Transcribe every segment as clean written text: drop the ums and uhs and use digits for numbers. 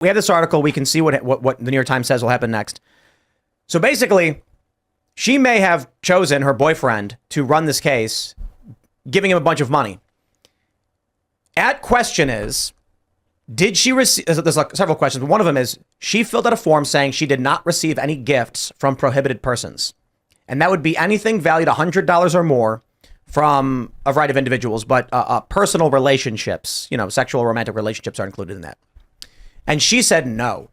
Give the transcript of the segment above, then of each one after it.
we have this article. We can see what the New York Times says will happen next. So basically, she may have chosen her boyfriend to run this case, giving him a bunch of money. At question is, did she receive, there's like several questions, but one of them is, she filled out a form saying she did not receive any gifts from prohibited persons. And that would be anything valued $100 or more from a variety of individuals, but personal relationships, sexual romantic relationships are included in that. And she said no.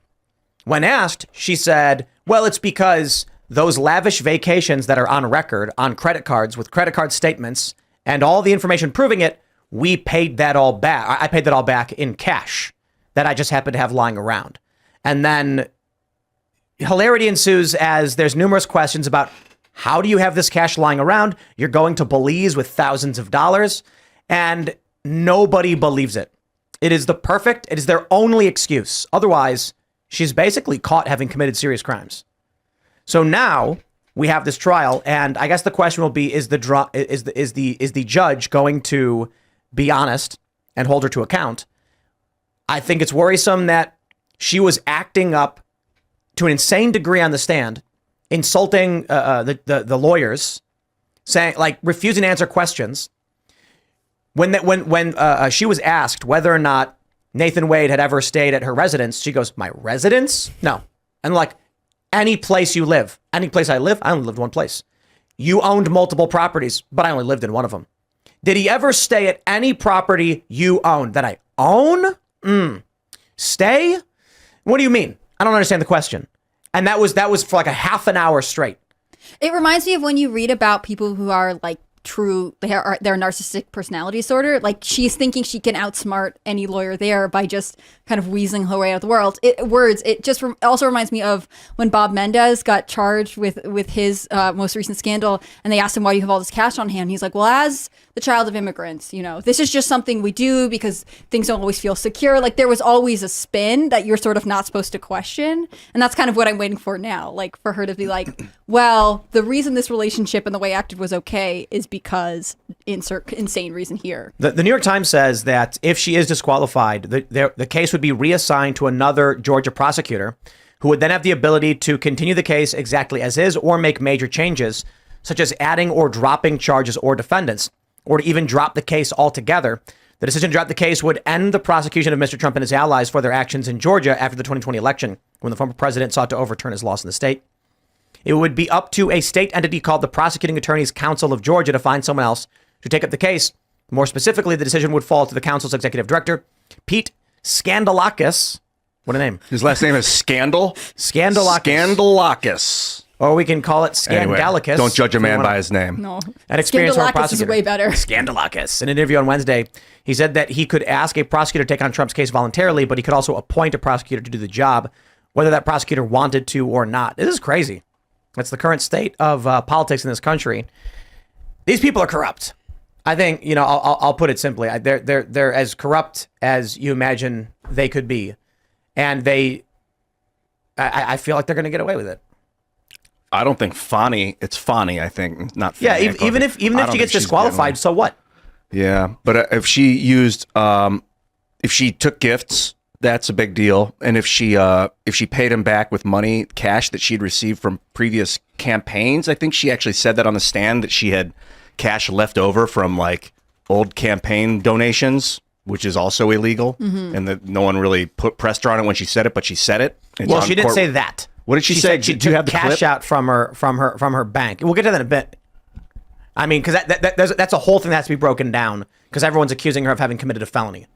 When asked, she said, well, it's because those lavish vacations that are on record on credit cards with credit card statements and all the information proving it, we paid that all back. I paid that all back in cash that I just happened to have lying around. And then hilarity ensues as there's numerous questions about how do you have this cash lying around? You're going to Belize with thousands of dollars, and nobody believes it. It is their only excuse. Otherwise, she's basically caught having committed serious crimes. So now we have this trial, and I guess the question will be: is the judge going to be honest and hold her to account? I think it's worrisome that she was acting up to an insane degree on the stand, insulting the lawyers, saying, like, refusing to answer questions. When she was asked whether or not Nathan Wade had ever stayed at her residence, she goes, "My residence? No." And like, any place you live, any place I live, I only lived one place. You owned multiple properties, but I only lived in one of them. Did he ever stay at any property you owned that I own? Stay? What do you mean? I don't understand the question. And that was for like a half an hour straight. It reminds me of when you read about people who are like they're narcissistic personality disorder. Like, she's thinking she can outsmart any lawyer there by just kind of weaseling her way out of the world. It just also reminds me of when Bob Mendez got charged with his most recent scandal, and they asked him, why do you have all this cash on hand? He's like, well, as the child of immigrants, this is just something we do because things don't always feel secure. Like, there was always a spin that you're sort of not supposed to question. And that's kind of what I'm waiting for now. Like, for her to be like, well, the reason this relationship and the way I acted was okay is because insert insane reason here. The New York Times says that if she is disqualified, the case would be reassigned to another Georgia prosecutor who would then have the ability to continue the case exactly as is or make major changes, such as adding or dropping charges or defendants, or to even drop the case altogether. The decision to drop the case would end the prosecution of Mr. Trump and his allies for their actions in Georgia after the 2020 election, when the former president sought to overturn his loss in the state. It would be up to a state entity called the Prosecuting Attorneys Council of Georgia to find someone else to take up the case. More specifically, the decision would fall to the council's executive director, Pete Skandalakis. What a name. His last name is Scandal? Skandalakis. Skandalakis. Or we can call it Skandalakis. Anyway, don't judge a man by his name. No. An experienced former Skandalakis prosecutor. is way better. Skandalakis. In an interview on Wednesday, he said that he could ask a prosecutor to take on Trump's case voluntarily, but he could also appoint a prosecutor to do the job, whether that prosecutor wanted to or not. This is crazy. That's the current state of politics in this country. These people are corrupt. I think, I'll put it simply. They're as corrupt as you imagine they could be. And I feel like they're going to get away with it. I don't think Fani, it's Fani, I think, not Fani. Yeah, even if she gets disqualified, so what? Yeah, but if she took gifts, that's a big deal. And if she paid him back with money, cash that she'd received from previous campaigns, I think she actually said that on the stand, that she had cash left over from like old campaign donations, which is also illegal, and that no one really pressed her on it when she said it, but she said it. Well, she didn't say that. What did she say? Said she took cash out from her bank. We'll get to that in a bit. I mean, because that's a whole thing that has to be broken down, because everyone's accusing her of having committed a felony.